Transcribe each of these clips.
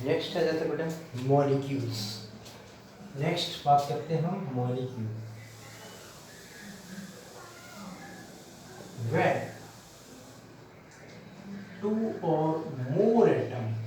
Next आ जाता है बेटा मॉलिक्यूल्स। नेक्स्ट बात करते हैं हम molecule. When two or more atoms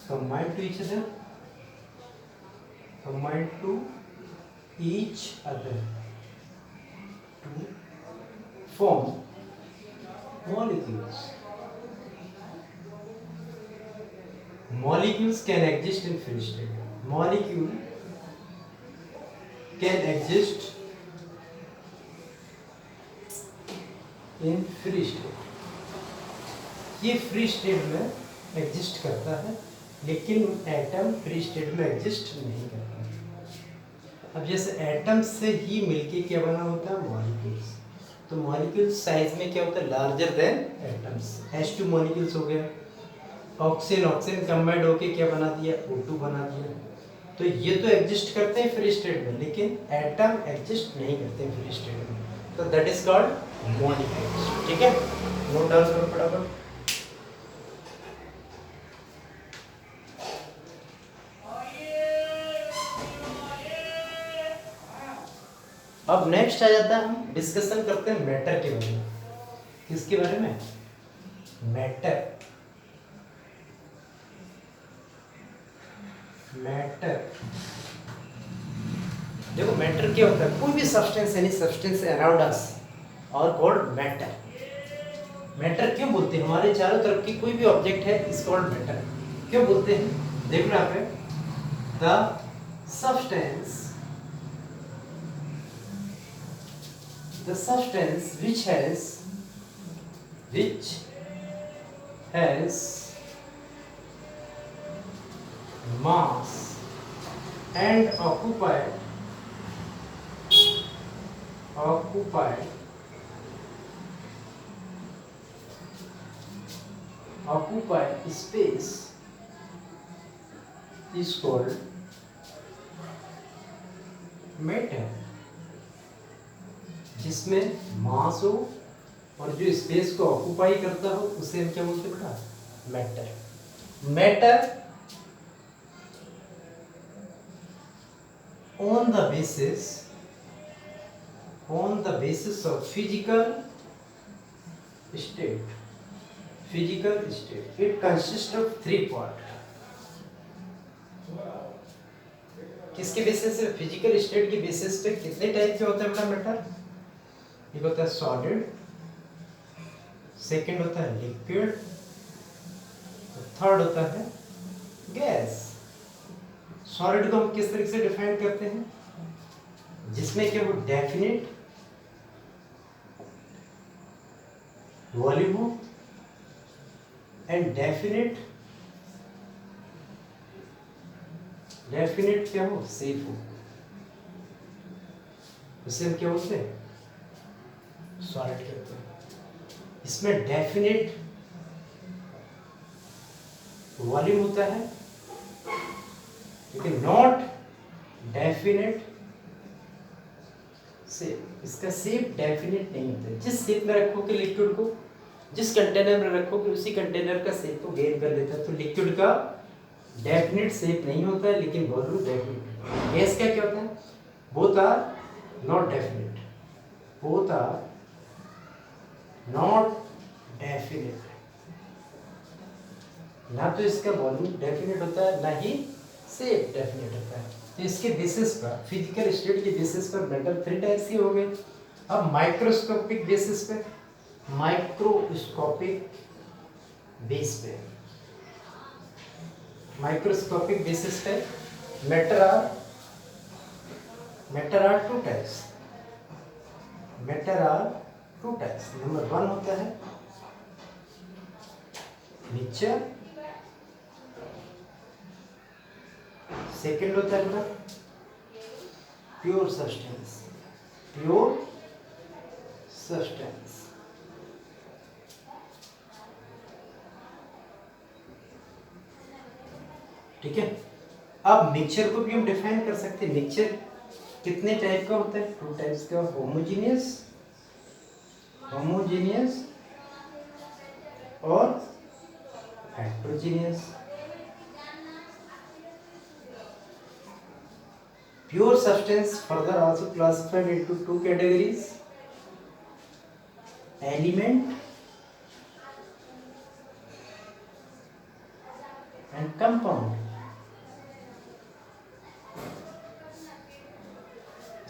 combine to each other to form molecules. Molecules can exist in free state. Molecule can exist in free state. ये free state में exist करता है, लेकिन एटम फ्री स्टेट में exist नहीं करता। अब जैसे एटम से ही मिलके क्या बना होता है मॉलिक्यूल्स, तो मॉलिक्यूल्स साइज में क्या होता है larger than atoms. H2 molecules हो गया, ऑक्सीजन कंबाइंड होके क्या बना दिया O2 बना दिया। तो ये तो एग्जिस्ट करते हैं फ्री स्टेट में, लेकिन एटम एग्जिस्ट नहीं करते हैं फ्री स्टेट में, तो दैट इज कॉल्ड मॉलिक्यूल्स। ठीक है, नोट डाउन करो फटाफट। अब नेक्स्ट आ जाता है, हम डिस्कशन करते हैं मैटर के बारे में। किसके बारे में? मैटर। मैटर देखो, मैटर क्या होता है? कोई भी substance, any substance around us और कॉल्ड मैटर। मैटर क्यों बोलते हैं? हमारे चारों तरफ की कोई भी ऑब्जेक्ट है इज कॉल्ड मैटर। क्यों बोलते हैं? देखो यहाँ पे, the substance which has mass and occupy space is called matter। जिसमें मास हो और जो स्पेस को ऑक्यूपाई करता हो उसे हम क्या बोलते हैं बेटा? Matter. Matter on the basis of physical state it consists of 3 parts। किसके बेसिस पे? फिजिकल स्टेट के बेसिस पे कितने टाइप के होते हैं बेटा मैटर? एक होता है सॉलिड, सेकंड होता है लिक्विड, थर्ड होता है गैस। सॉलिड को हम किस तरीके से डिफाइन करते हैं? जिसमें क्या वो डेफिनेट वॉल्यूम हो एंड डेफिनेट क्या हो? शेप हो। उसे हम क्या बोलते हैं? सॉलिड कहते हैं। इसमें डेफिनेट वॉल्यूम होता है, लेकिन नॉट डेफिनेट शेप। इसका शेप डेफिनेट नहीं होता है। जिस शेप में रखोगे लिक्विड को, जिस कंटेनर में रखोगे उसी कंटेनर का शेप को गेन कर लेता है। तो लिक्विड का डेफिनेट शेप नहीं होता है, लेकिन वॉल्यूम डेफिनेट। गैस का क्या होता है? Both are not definite, both are not definite. ना तो इसका वॉल्यूम डेफिनेट होता है, ना ही शेप डेफिनेट होता है। तो इसके बेसिस पर, फिजिकल स्टेट के बेसिस पर मेटल 3 टाइप्स के हो गए। अब माइक्रोस्कोपिक बेसिस पे, माइक्रोस्कोपिक बेसिस पे matter are 2 types. Matter are 2 types. Number 1 होता है मिक्सचर, सेकंड होता है प्योर सब्सटेंस। ठीक है। अब मिक्सचर को भी हम डिफाइन कर सकते हैं। मिक्सचर कितने टाइप का होता है? 2 टाइप्स का, होमोजेनियस और heterogeneous. Pure substance further also classified into two categories: element and compound.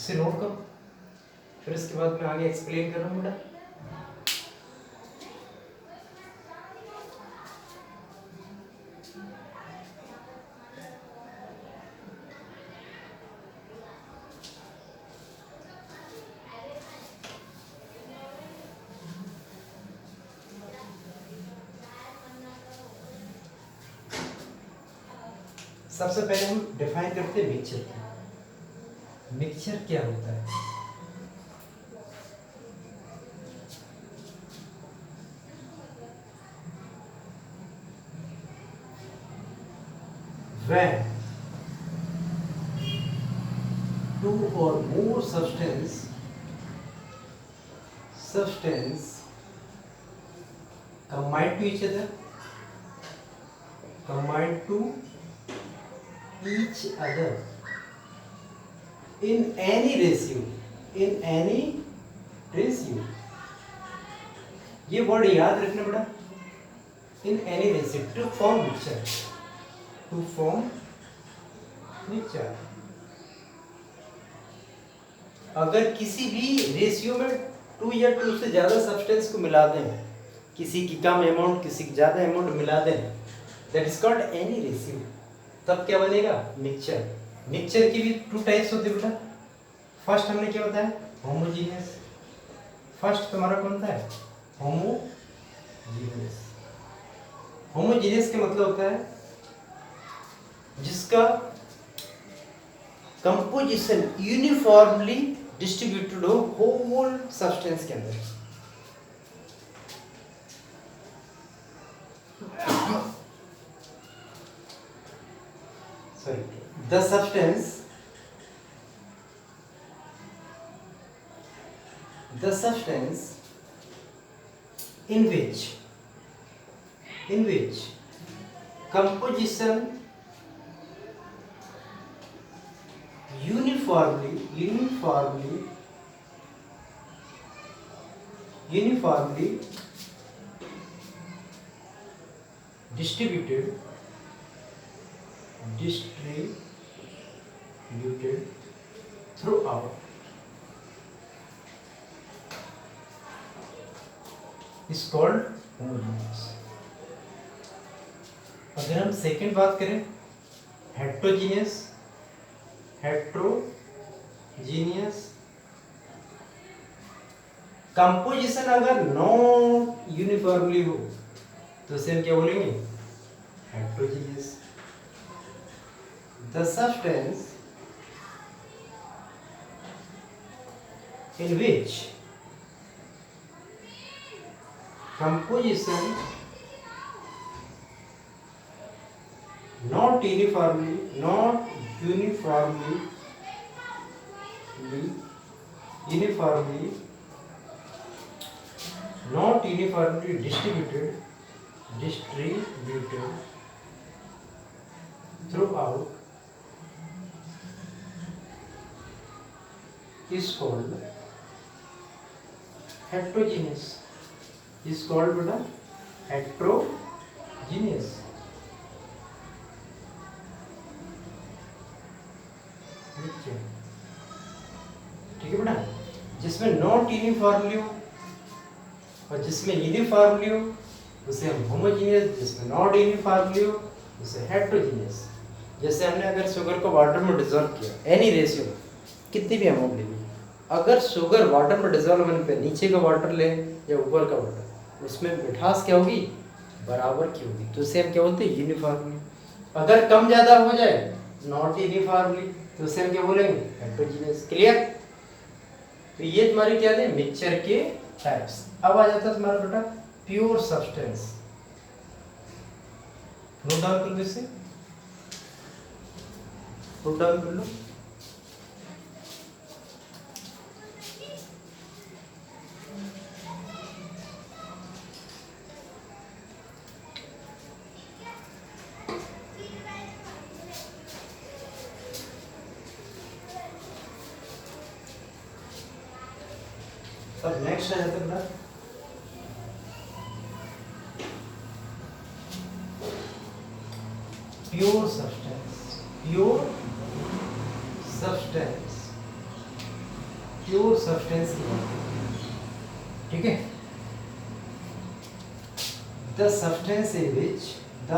इसे नोट करो, फिर इसके बाद मैं आगे एक्सप्लेन करूंगा। सबसे पहले हम डिफाइन करते हैं मिक्सचर। मिक्सचर क्या होता है? When two or more substance combine to each other, in any ratio, ये वर्ड याद रखना बेटा, in any ratio to form mixture। अगर किसी भी रेशियो में 2 या 2 से ज्यादा सब्सटेंस को मिला दें, किसी की कम अमाउंट किसी की ज्यादा अमाउंट मिला दें, that is called any ratio, तब क्या बनेगा? मिक्सचर। मिक्सचर की भी 2 टाइप्स होते हैं बेटा। फर्स्ट हमने क्या बताया? होमोजीनियस। फर्स्ट तुम्हारा कौन था? होमोजीनियस। होमोजीनियस का मतलब होता है जिसका कंपोजिशन यूनिफॉर्मली डिस्ट्रीब्यूटेड हो होल सब्सटेंस के अंदर। Sorry, the substance in which composition uniformly distributed throughout is called homogeneous। अगर हम सेकेंड बात करें हेट्रोजीनियस, कंपोजिशन अगर नॉन यूनिफॉर्मली हो तो उसे हम क्या बोलेंगे? Heterogeneous. The substance in which composition not uniformly distributed throughout is called heterogeneous। is called बेटा heterogeneous। ठीक है बेटा, जिसमें नॉट यूनिफॉर्मली हो और जिसमें यूनिफॉर्मली हो उसे हम होमोजीनियस, जिसमें नॉट यूनिफॉर्मली हो उसे हेटेरोजीनियस। जैसे हमने अगर शुगर को वाटर में डिसॉल्व किया एनी रेशियो में, कितनी भी अमाउंट ले ली, अगर शुगर वाटर में डिसॉल्व होने पे नीचे का वाटर ले या ऊपर का वाटर, उसमें मिठास क्या होगी? बराबर की होगी, तो उसे हम क्या बोलते हैं? यूनिफॉर्मली। अगर कम ज्यादा हो जाए नॉट यूनिफॉर्मली तो उसे हम क्या बोलेंगे? हेटेरोजीनियस। क्लियर? तो ये तुम्हारे क्या थे? मिक्सचर के टाइप्स। अब आ जाता है तुम्हारा बेटा प्योर सब्सटेंस। नोट डाउन कर लो, इसे नोट डाउन कर लो। अब नेक्स्ट आ जाता है अपना pure substance. Pure substance, pure substance की बात करते हैं, ठीक है। The substance in which the